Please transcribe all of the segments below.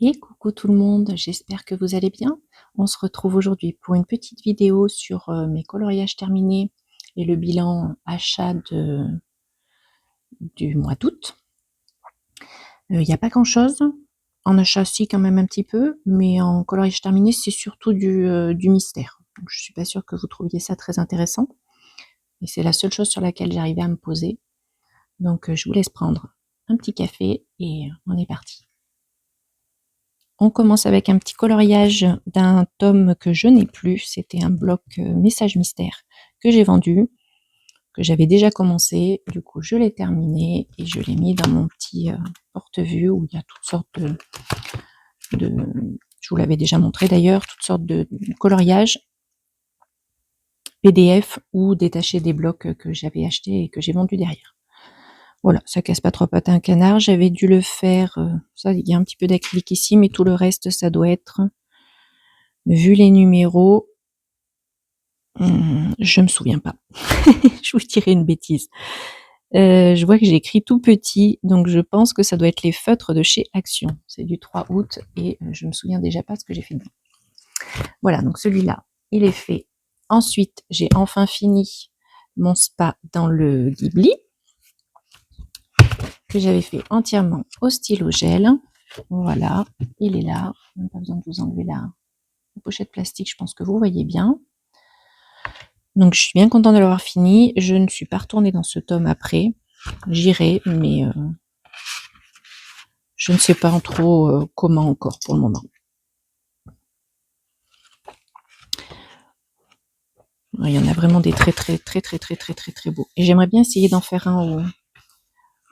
Et coucou tout le monde, j'espère que vous allez bien. On se retrouve aujourd'hui pour une petite vidéo sur mes coloriages terminés et le bilan achat du mois d'août. Il n'y a pas grand chose, en achat si quand même un petit peu, mais en coloriage terminé c'est surtout du mystère. Donc, je suis pas sûre que vous trouviez ça très intéressant. Et c'est la seule chose sur laquelle j'arrivais à me poser. Donc je vous laisse prendre un petit café et on est parti. On commence avec un petit coloriage d'un tome que je n'ai plus. C'était un bloc message mystère que j'ai vendu, que j'avais déjà commencé. Du coup, je l'ai terminé et je l'ai mis dans mon petit porte-vue où il y a toutes sortes je vous l'avais déjà montré d'ailleurs, toutes sortes de coloriages PDF ou détachés des blocs que j'avais achetés et que j'ai vendus derrière. Voilà, ça casse pas trois pattes à un canard. J'avais dû le faire, ça, il y a un petit peu d'acrylique ici, mais tout le reste, ça doit être, vu les numéros, je me souviens pas. Je vous dirai une bêtise. Je vois que j'ai écrit tout petit, donc je pense que ça doit être les feutres de chez Action. C'est du 3 août et je me souviens déjà pas ce que j'ai fait dedans. Voilà, donc celui-là, il est fait. Ensuite, j'ai enfin fini mon spa dans le Ghibli, que j'avais fait entièrement au stylo gel. Voilà, il est là. Même pas besoin de vous enlever la pochette plastique, je pense que vous voyez bien. Donc je suis bien contente de l'avoir fini. Je ne suis pas retournée dans ce tome après. J'irai, mais je ne sais pas trop comment encore pour le moment. Il y en a vraiment des très beaux. Et j'aimerais bien essayer d'en faire un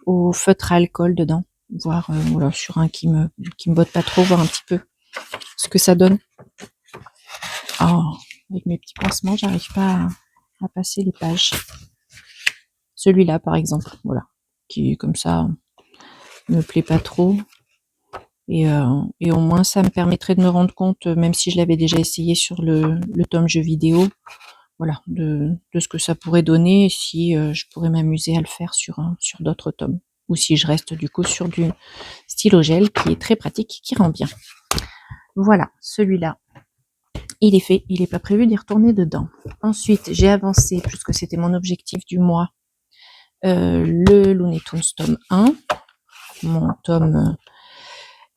au feutre à alcool dedans. Voir voilà, sur un qui me botte pas trop, voir un petit peu ce que ça donne. Oh, avec mes petits pincements, j'arrive pas à passer les pages. Celui-là, par exemple, voilà, qui comme ça me plaît pas trop. Et au moins, ça me permettrait de me rendre compte, même si je l'avais déjà essayé sur le tome jeu vidéo, voilà, de ce que ça pourrait donner, si je pourrais m'amuser à le faire sur d'autres tomes. Ou si je reste du coup sur du stylo gel, qui est très pratique, qui rend bien. Voilà, celui-là, il est fait, il n'est pas prévu d'y retourner dedans. Ensuite, j'ai avancé, puisque c'était mon objectif du mois, le Looney Tunes tome 1, mon tome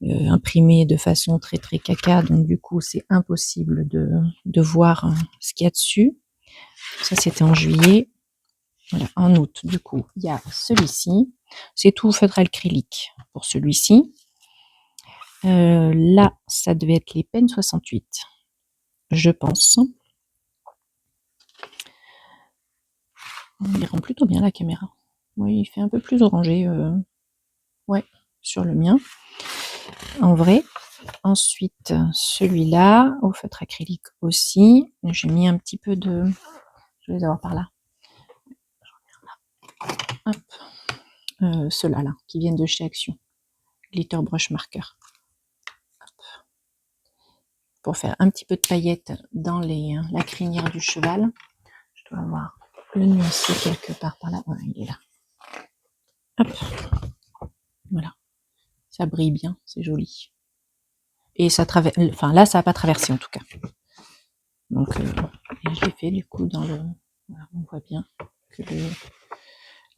imprimé de façon très caca, donc du coup c'est impossible de voir ce qu'il y a dessus. Ça c'était en juillet. Voilà, en août, du coup, il y a celui-ci. C'est tout feutre acrylique pour celui-ci. Là, ça devait être les Pen 68, je pense. Il rend plutôt bien la caméra. Oui, il fait un peu plus orangé. Ouais, sur le mien. En vrai. Ensuite, celui-là, au feutre acrylique aussi. J'ai mis un petit peu de... Je vais les avoir par là. Hop. Ceux-là, là, qui viennent de chez Action. Glitter Brush Marker. Hop. Pour faire un petit peu de paillettes dans la crinière du cheval. Je dois avoir le nuancier quelque part par là. Voilà, il est là. Hop. Voilà. Ça brille bien, c'est joli. Et ça traverse... Enfin, là, ça n'a pas traversé, en tout cas. Donc, je l'ai fait, du coup, dans le... Voilà, on voit bien que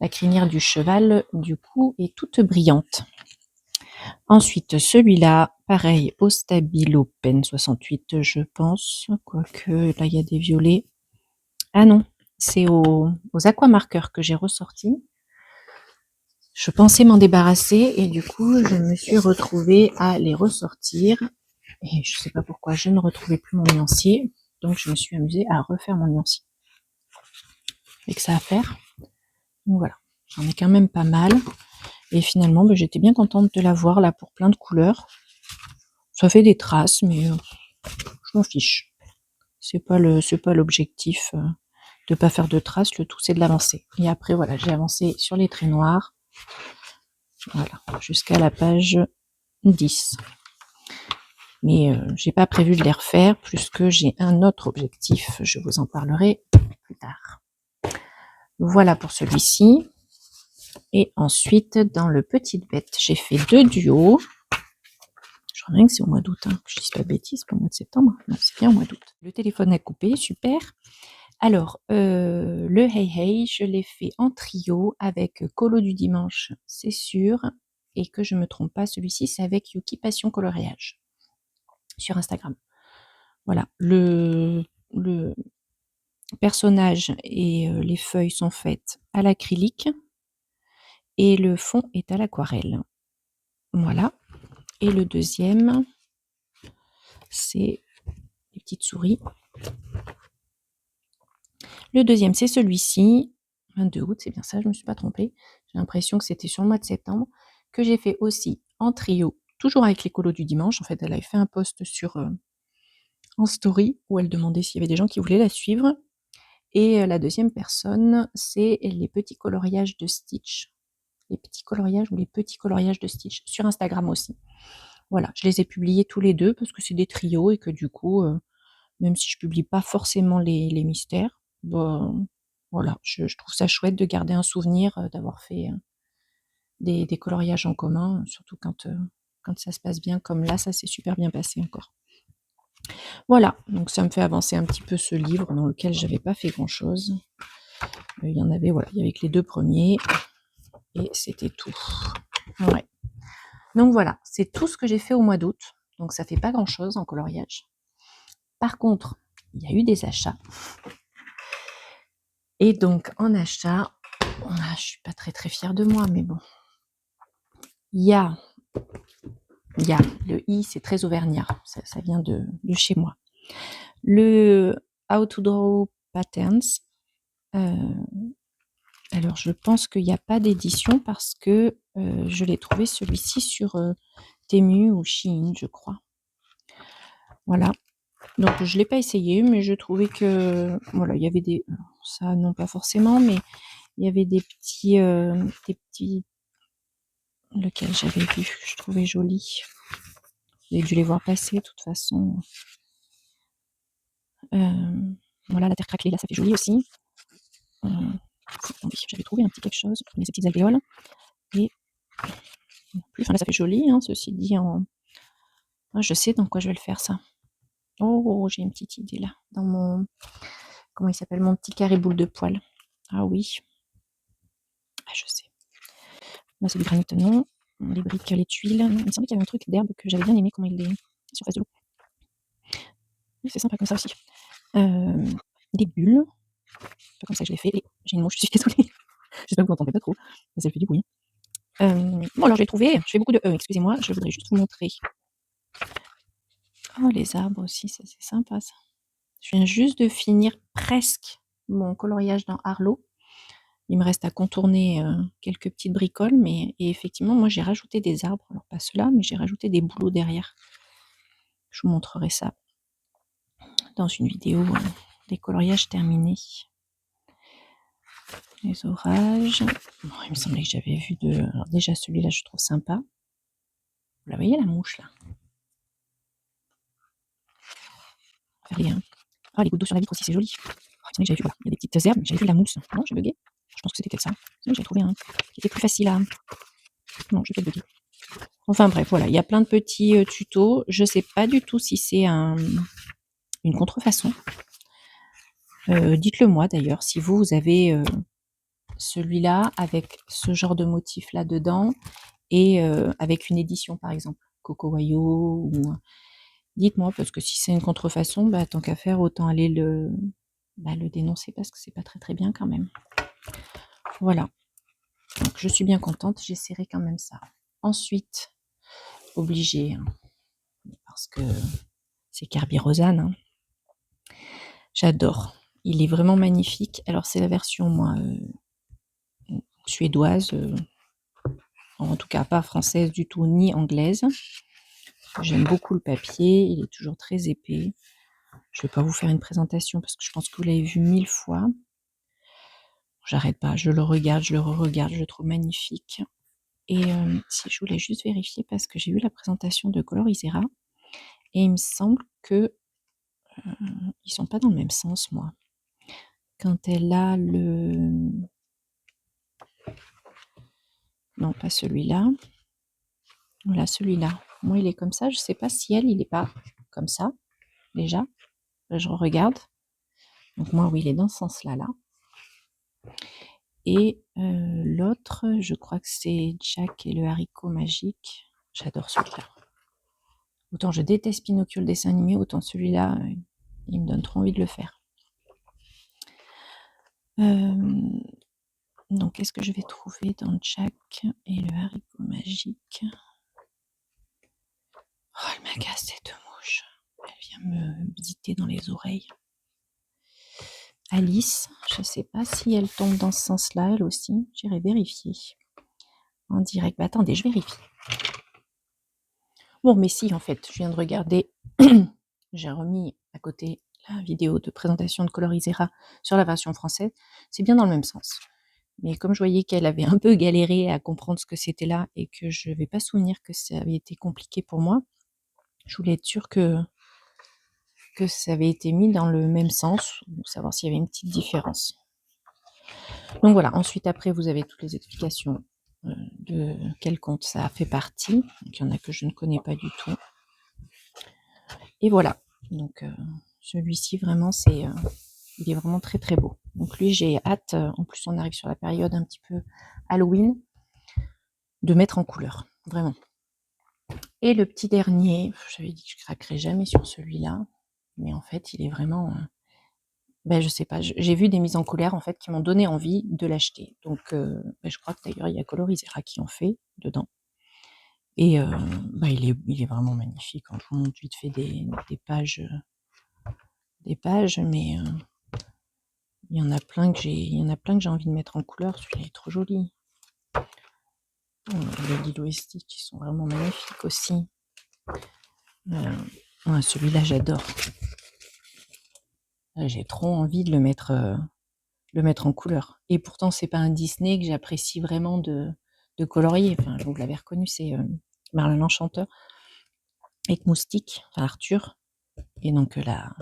la crinière du cheval, du coup, est toute brillante. Ensuite, celui-là, pareil, au Stabilo Pen 68, je pense. Quoique, là, il y a des violets. Ah non, c'est aux aquamarqueurs que j'ai ressorti. Je pensais m'en débarrasser et du coup, je me suis retrouvée à les ressortir. Et je sais pas pourquoi, je ne retrouvais plus mon nuancier. Donc, je me suis amusée à refaire mon nuancier. Et que ça à faire. Donc voilà, j'en ai quand même pas mal. Et finalement, j'étais bien contente de l'avoir là pour plein de couleurs. Ça fait des traces, mais je m'en fiche. C'est pas l'objectif de pas faire de traces. Le tout, c'est de l'avancer. Et après, voilà, j'ai avancé sur les traits noirs. Voilà, jusqu'à la page 10. Mais j'ai pas prévu de les refaire, puisque j'ai un autre objectif. Je vous en parlerai plus tard. Voilà pour celui-ci. Et ensuite, dans le Petite Bête, j'ai fait 2 duos. Je Rien que c'est au mois d'août, hein. Je dis pas de bêtises, pas au mois de septembre. Non, c'est bien au mois d'août. Le téléphone a coupé, super. Alors, le Hey Hey, je l'ai fait en trio avec Colo du dimanche, c'est sûr. Et que je me trompe pas, celui-ci, c'est avec Yuki Passion Coloriage sur Instagram. Voilà, le personnage et les feuilles sont faites à l'acrylique et le fond est à l'aquarelle. Voilà. Et le deuxième, c'est les petites souris. Le deuxième, c'est celui-ci, 22 août, c'est bien ça, je ne me suis pas trompée. J'ai l'impression que c'était sur le mois de septembre, que j'ai fait aussi en trio, toujours avec les colos du dimanche. En fait, elle avait fait un post sur en story où elle demandait s'il y avait des gens qui voulaient la suivre. Et la deuxième personne, c'est les petits coloriages de Stitch. Les petits coloriages ou les petits coloriages de Stitch sur Instagram aussi. Voilà, je les ai publiés tous les deux parce que c'est des trios et que du coup, même si je publie pas forcément les mystères, bah, voilà, je trouve ça chouette de garder un souvenir d'avoir fait des coloriages en commun, surtout quand ça se passe bien comme là, ça s'est super bien passé encore. Voilà, donc ça me fait avancer un petit peu ce livre dans lequel j'avais pas fait grand chose. Il y en avait, voilà, il y avait que les deux premiers et c'était tout. Ouais. Donc voilà, c'est tout ce que j'ai fait au mois d'août. Donc ça fait pas grand chose en coloriage. Par contre, il y a eu des achats. Et donc en achat, je suis pas très fière de moi, mais bon. Il y a le I, c'est très auvergnat, ça vient de chez moi. Le How to Draw Patterns. Alors je pense qu'il n'y a pas d'édition parce que je l'ai trouvé celui-ci sur Temu ou Shein, je crois. Voilà. Donc je l'ai pas essayé, mais je trouvais que voilà, il y avait des ça non pas forcément, mais il y avait des petits lequel j'avais vu, que je trouvais joli. J'ai dû les voir passer de toute façon. Voilà, la terre craquelée, là, ça fait joli aussi. Attendez, j'avais trouvé un petit quelque chose. Je prenais ces petites alvéoles. Et plus, enfin là, ça fait joli, hein, ceci dit. Ah, je sais dans quoi je vais le faire, ça. Oh, j'ai une petite idée là. Dans mon. Comment il s'appelle? Mon petit carré boule de poil. Ah oui. Ah, je sais. Là, c'est du granit, non. Les briques, les tuiles. Non, il me semblait qu'il y avait un truc d'herbe que j'avais bien aimé, comment il est. Surface de l'eau. C'est sympa comme ça aussi. Des bulles. Pas comme ça que je l'ai fait. Et j'ai une mouche, je suis désolée. J'espère que vous n'entendez pas trop. Mais ça fait du bruit. Bon, alors je l'ai trouvé. Je fais beaucoup de excusez-moi. Je voudrais juste vous montrer. Oh, les arbres aussi, ça c'est sympa ça. Je viens juste de finir presque mon coloriage dans Arlo. Il me reste à contourner quelques petites bricoles, mais et effectivement, moi j'ai rajouté des arbres. Alors pas ceux-là, mais j'ai rajouté des bouleaux derrière. Je vous montrerai ça dans une vidéo des coloriages terminés. Les orages. Bon, il me semblait que j'avais vu de. Alors déjà celui-là, je trouve sympa. Vous la voyez la mouche là? Rien. Ah, les gouttes d'eau sur la vitre aussi, c'est joli. Oh, il j'avais vu, voilà, il y a des petites herbes, j'avais vu la mousse. Non, j'ai bugué. Je pense que c'était peut-être ça. J'avais trouvé un qui était plus facile à. Non, j'ai peut-être bugué. Enfin bref, voilà, il y a plein de petits tutos. Je sais pas du tout si c'est une contrefaçon. Dites-le moi d'ailleurs, si vous avez celui-là avec ce genre de motif là dedans et avec une édition par exemple, Coco Wayo ou dites-moi parce que si c'est une contrefaçon, bah, tant qu'à faire, autant aller le dénoncer parce que c'est pas très bien quand même. Voilà. Donc je suis bien contente, j'essaierai quand même ça. Ensuite, obligé, hein, parce que c'est Kerby Rosanne. Hein. J'adore. Il est vraiment magnifique. Alors c'est la version moi suédoise, en tout cas pas française du tout ni anglaise. J'aime beaucoup le papier, il est toujours très épais. Je vais pas vous faire une présentation parce que je pense que vous l'avez vu 1000 fois. J'arrête pas, je le regarde, je le re-regarde, je le trouve magnifique. Et si je voulais juste vérifier parce que j'ai vu la présentation de Colorisera et il me semble que ils sont pas dans le même sens, moi. Quand elle a le... Non, pas celui-là. Voilà, celui-là. Moi, il est comme ça. Je sais pas si elle, il n'est pas comme ça, déjà. Là, je regarde. Donc moi, oui, il est dans ce sens-là, là. Et l'autre, je crois que c'est Jack et le haricot magique. J'adore celui-là. Autant je déteste Pinocchio, le dessin animé, autant celui-là, il me donne trop envie de le faire. Donc, qu'est-ce que je vais trouver dans Jack et le haricot magique? Oh, elle m'agace cette mouche. Elle vient me visiter dans les oreilles. Alice, je ne sais pas si elle tombe dans ce sens-là, elle aussi. J'irai vérifier. En direct. Bah, attendez, je vérifie. Bon, mais si, en fait, je viens de regarder. J'ai remis à côté la vidéo de présentation de Colorisera sur la version française. C'est bien dans le même sens. Mais comme je voyais qu'elle avait un peu galéré à comprendre ce que c'était là et que je ne vais pas souvenir que ça avait été compliqué pour moi, je voulais être sûre que ça avait été mis dans le même sens, pour savoir s'il y avait une petite différence. Donc voilà, ensuite après vous avez toutes les explications de quel conte ça fait partie. Donc, il y en a que je ne connais pas du tout. Et voilà, donc celui-ci vraiment il est vraiment très très beau. Donc lui j'ai hâte, en plus on arrive sur la période un petit peu Halloween, de mettre en couleur, vraiment. Et le petit dernier, j'avais dit que je craquerais jamais sur celui-là, mais en fait il est vraiment... je sais pas, j'ai vu des mises en couleur en fait qui m'ont donné envie de l'acheter. Donc je crois que d'ailleurs il y a Colorisera qui en fait dedans. Et il est vraiment magnifique. Quand je vous montre vite fait des pages, mais il y en a plein que j'ai envie de mettre en couleur. Celui-là est trop joli. Les Lilo et Stitch qui sont vraiment magnifiques aussi. Celui-là j'adore. J'ai trop envie de le mettre en couleur. Et pourtant c'est pas un Disney que j'apprécie vraiment de colorier. Enfin, vous l'avez reconnu, c'est Merlin l'Enchanteur avec Moustique, enfin Arthur. Et donc la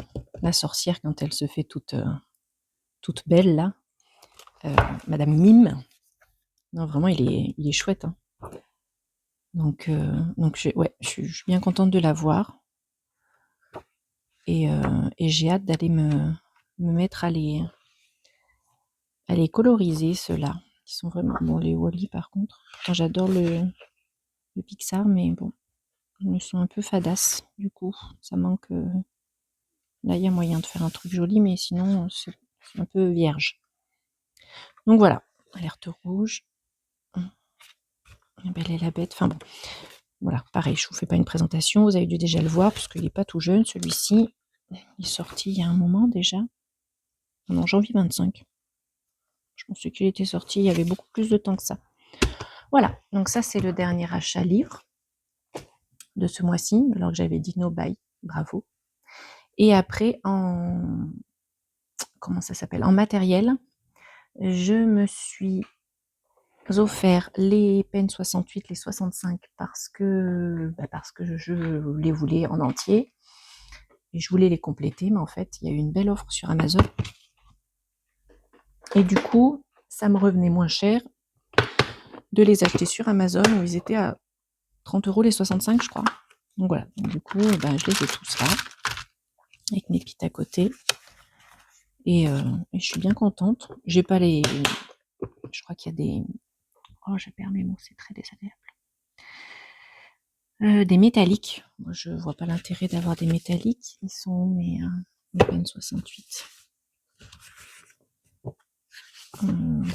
sorcière quand elle se fait toute belle là, Madame Mime. Non, vraiment il est chouette. Hein. Donc je suis bien contente de l'avoir. Et j'ai hâte d'aller me mettre à les coloriser, ceux-là. Qui sont vraiment... Bon, les Wall-E, par contre. Enfin, j'adore le Pixar, mais bon, ils sont un peu fadasses, du coup. Ça manque... Là, il y a moyen de faire un truc joli, mais sinon, c'est un peu vierge. Donc voilà, alerte rouge. La Belle et la Bête. Enfin bon, voilà, pareil, je vous fais pas une présentation. Vous avez dû déjà le voir, parce qu'il n'est pas tout jeune, celui-ci. Il est sorti il y a un moment déjà. Non, janvier 25. Je pensais qu'il était sorti il y avait beaucoup plus de temps que ça. Voilà, donc ça c'est le dernier achat livre de ce mois-ci, alors que j'avais dit no buy, bravo. Et après, comment ça s'appelle, en matériel, je me suis offert les Pen 68, les 65 parce que je les voulais en entier et je voulais les compléter, mais en fait il y a eu une belle offre sur Amazon et du coup ça me revenait moins cher de les acheter sur Amazon où ils étaient à 30 € les 65 je crois. Donc voilà, donc, du coup je les ai tous là avec mes pites à côté et je suis bien contente. J'ai pas les... Je crois qu'il y a des... Oh, je perds mes mots, c'est très désagréable. Des métalliques. Moi, je vois pas l'intérêt d'avoir des métalliques. Ils sont mes Pen 68. Ils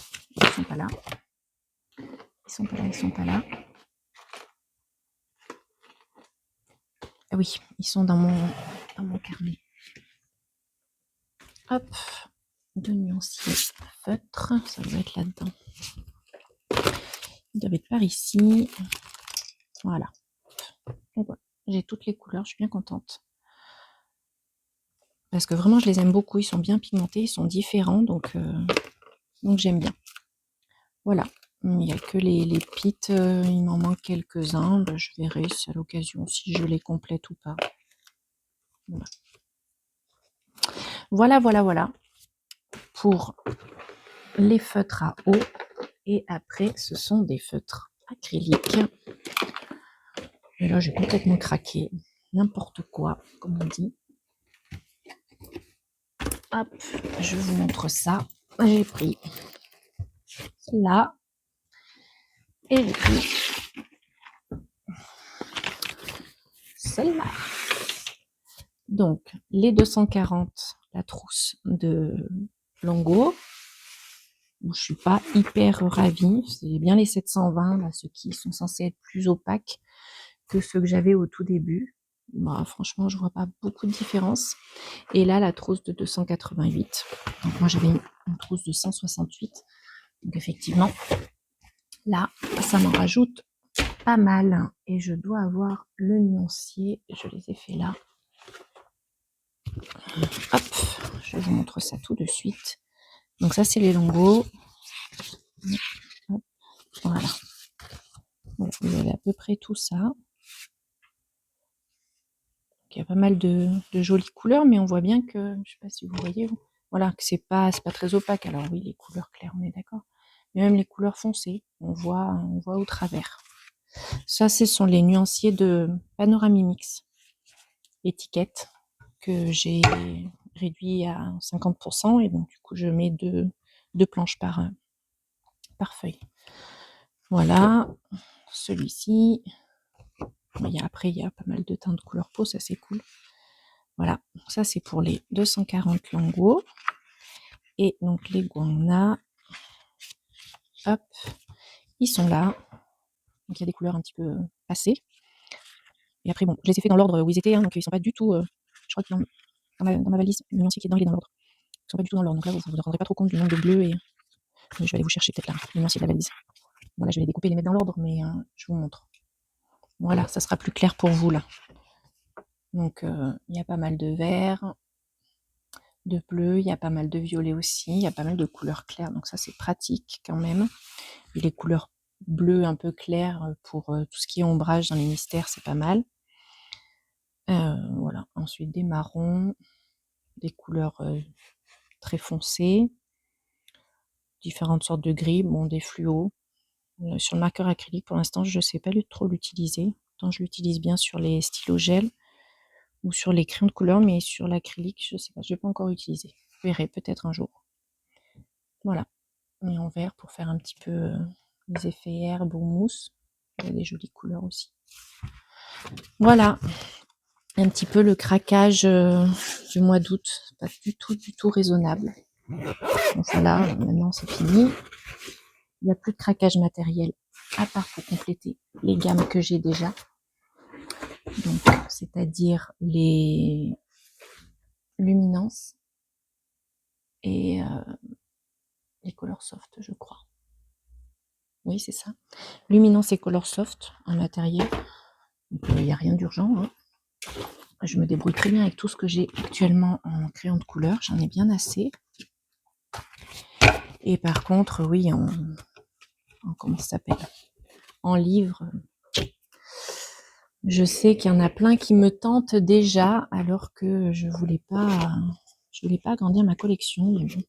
sont pas là. Ils sont pas là. Ah oui, ils sont dans mon carnet. Hop, de nuancier feutre. Ça doit être là-dedans. Ils doivent être par ici. Voilà. Donc voilà. J'ai toutes les couleurs, je suis bien contente. Parce que vraiment, je les aime beaucoup. Ils sont bien pigmentés, ils sont différents, donc j'aime bien. Voilà. Il n'y a que les pits, il m'en manque quelques-uns. Je verrai à l'occasion si je les complète ou pas. Voilà. Pour les feutres à eau. Et après, ce sont des feutres acryliques. Et là, j'ai complètement craqué. N'importe quoi, comme on dit. Hop, je vous montre ça. J'ai pris celle-là. Et j'ai pris celle-là. Donc, les 240, la trousse de Longo. Je suis pas hyper ravie. C'est bien les 720, là, ceux qui sont censés être plus opaques que ceux que j'avais au tout début. Bah, franchement, je vois pas beaucoup de différence. Et là, la trousse de 288. Donc moi, j'avais une trousse de 168. Donc effectivement, là, ça m'en rajoute pas mal. Et je dois avoir le nuancier. Je les ai fait là. Hop, je vous montre ça tout de suite. Donc ça, c'est les Longo. Voilà. Vous avez à peu près tout ça. Il y a pas mal de jolies couleurs, mais on voit bien que, je sais pas si vous voyez, voilà, que c'est pas très opaque. Alors oui, les couleurs claires, on est d'accord. Mais même les couleurs foncées, on voit au travers. Ça, ce sont les nuanciers de Panoramimix étiquette que j'ai réduit à 50%, et donc du coup je mets deux planches par feuille. Voilà, celui-ci. Après, il y a pas mal de teintes de couleur peau, ça c'est cool. Voilà, ça c'est pour les 240 Longo. Et donc les Guangna, hop, ils sont là. Donc il y a des couleurs un petit peu passées. Et après, bon, je les ai fait dans l'ordre où ils étaient, hein, donc ils sont pas du tout. Je crois que dans ma valise, le nuancier qui est dedans, il est dans l'ordre. Ils sont pas du tout dans l'ordre. Donc là, vous ne vous rendrez pas trop compte du nombre de bleus. Et je vais aller vous chercher peut-être là, le nuancier de la valise. Voilà, je vais les découper et les mettre dans l'ordre, mais je vous montre. Voilà, ça sera plus clair pour vous là. Donc il y a pas mal de vert, de bleu, il y a pas mal de violet aussi, il y a pas mal de couleurs claires, donc ça c'est pratique quand même. Et les couleurs bleues un peu claires pour tout ce qui est ombrage dans les mystères, c'est pas mal. Voilà, ensuite des marrons, des couleurs très foncées, différentes sortes de gris, bon des fluos. Sur le marqueur acrylique, pour l'instant, je ne sais pas trop l'utiliser. Pourtant, je l'utilise bien sur les stylos gel ou sur les crayons de couleur, mais sur l'acrylique, je ne sais pas, je ne l'ai pas encore utilisé. Je verrai peut-être un jour. Voilà. Et en vert pour faire un petit peu les effets herbe ou mousse. Il y a des jolies couleurs aussi. Voilà. Un petit peu le craquage du mois d'août. Pas du tout raisonnable. Donc voilà, maintenant c'est fini. Il n'y a plus de craquage matériel à part pour compléter les gammes que j'ai déjà. Donc, c'est-à-dire les luminances et les colors soft, je crois. Oui, c'est ça. Luminance et color soft en matériel. Il n'y a rien d'urgent. Hein. Je me débrouille très bien avec tout ce que j'ai actuellement en crayon de couleur. J'en ai bien assez. Et par contre, oui, comment ça s'appelle ? En livre, je sais qu'il y en a plein qui me tentent déjà, alors que je voulais pas agrandir ma collection. Mais bon.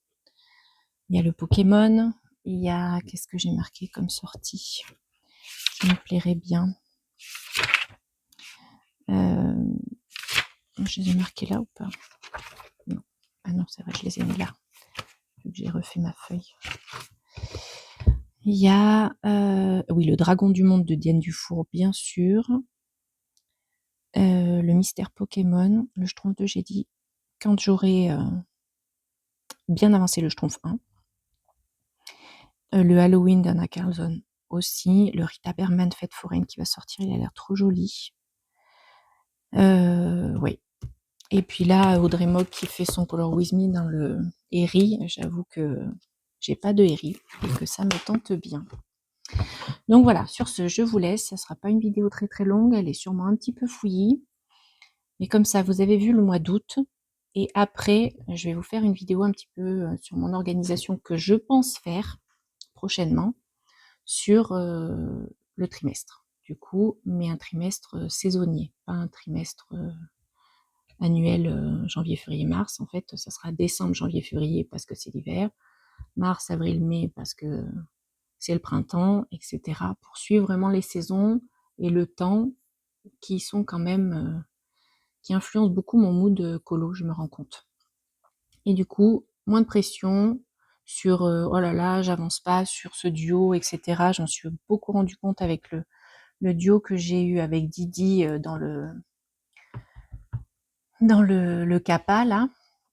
Il y a le Pokémon. Il y a, qu'est-ce que j'ai marqué comme sortie qui me plairait bien. Je les ai marqués là ou pas ? Non. Ah non, c'est vrai, je les ai mis là. Vu que j'ai refait ma feuille. Il y a, oui, le Dragon du Monde de Diane Dufour, bien sûr. Le Mystère Pokémon, le Schtroumpf 2, j'ai dit quand j'aurai bien avancé le Schtroumpf 1. Le Halloween d'Anna Carlson aussi. Le Rita Berman Fête foraine qui va sortir, il a l'air trop joli. Oui. Et puis là, Audrey Mock qui fait son Color With Me dans le Herry. J'avoue que j'ai pas de Herry et que ça me tente bien. Donc voilà, sur ce, je vous laisse. Ça sera pas une vidéo très très longue. Elle est sûrement un petit peu fouillie. Mais comme ça, vous avez vu le mois d'août. Et après, je vais vous faire une vidéo un petit peu sur mon organisation que je pense faire prochainement sur le trimestre. Du coup, mais un trimestre saisonnier, pas un trimestre annuel janvier, février, mars. En fait, ça sera décembre, janvier, février parce que c'est l'hiver, mars, avril, mai parce que c'est le printemps, etc. Pour suivre vraiment les saisons et le temps qui sont quand même, qui influencent beaucoup mon mood colo, je me rends compte. Et du coup, moins de pression sur oh là là, j'avance pas sur ce duo, etc. J'en suis beaucoup rendu compte avec le duo que j'ai eu avec Didi dans le CAPA là,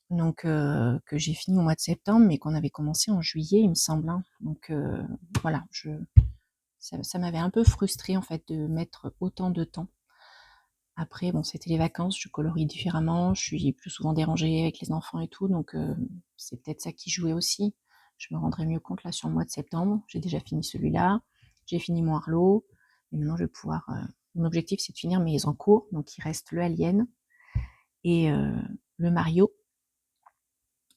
donc que j'ai fini au mois de septembre, mais qu'on avait commencé en juillet, il me semble. Hein. Donc voilà, ça m'avait un peu frustrée en fait de mettre autant de temps. Après, bon, c'était les vacances, je colorie différemment, je suis plus souvent dérangée avec les enfants et tout, donc c'est peut-être ça qui jouait aussi. Je me rendrai mieux compte là sur le mois de septembre. J'ai déjà fini celui-là, j'ai fini mon Arlo, et maintenant je vais pouvoir. Mon objectif c'est de finir mes en cours, donc il reste le Alien et le Mario.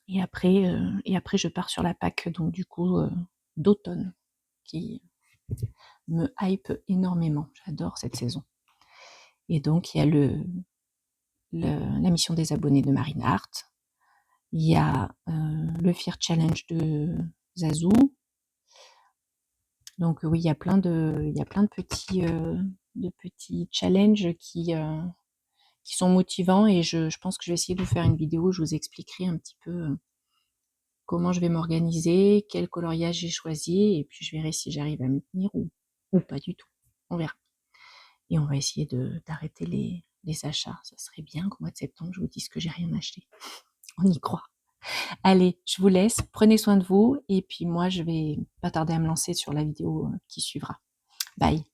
Et après je pars sur la Pâque, donc du coup d'automne, qui me hype énormément. J'adore cette saison. Et donc il y a la mission des abonnés de Marine Hart. Il y a le Fear Challenge de Zazou. Donc oui, il y a plein de petits challenges qui sont motivants et je pense que je vais essayer de vous faire une vidéo où je vous expliquerai un petit peu comment je vais m'organiser, quel coloriage j'ai choisi et puis je verrai si j'arrive à m'y tenir ou pas du tout. On verra. Et on va essayer d'arrêter les achats. Ça serait bien qu'au mois de septembre, je vous dise que j'ai rien acheté. On y croit. Allez, je vous laisse, prenez soin de vous et puis moi je vais pas tarder à me lancer sur la vidéo qui suivra. Bye.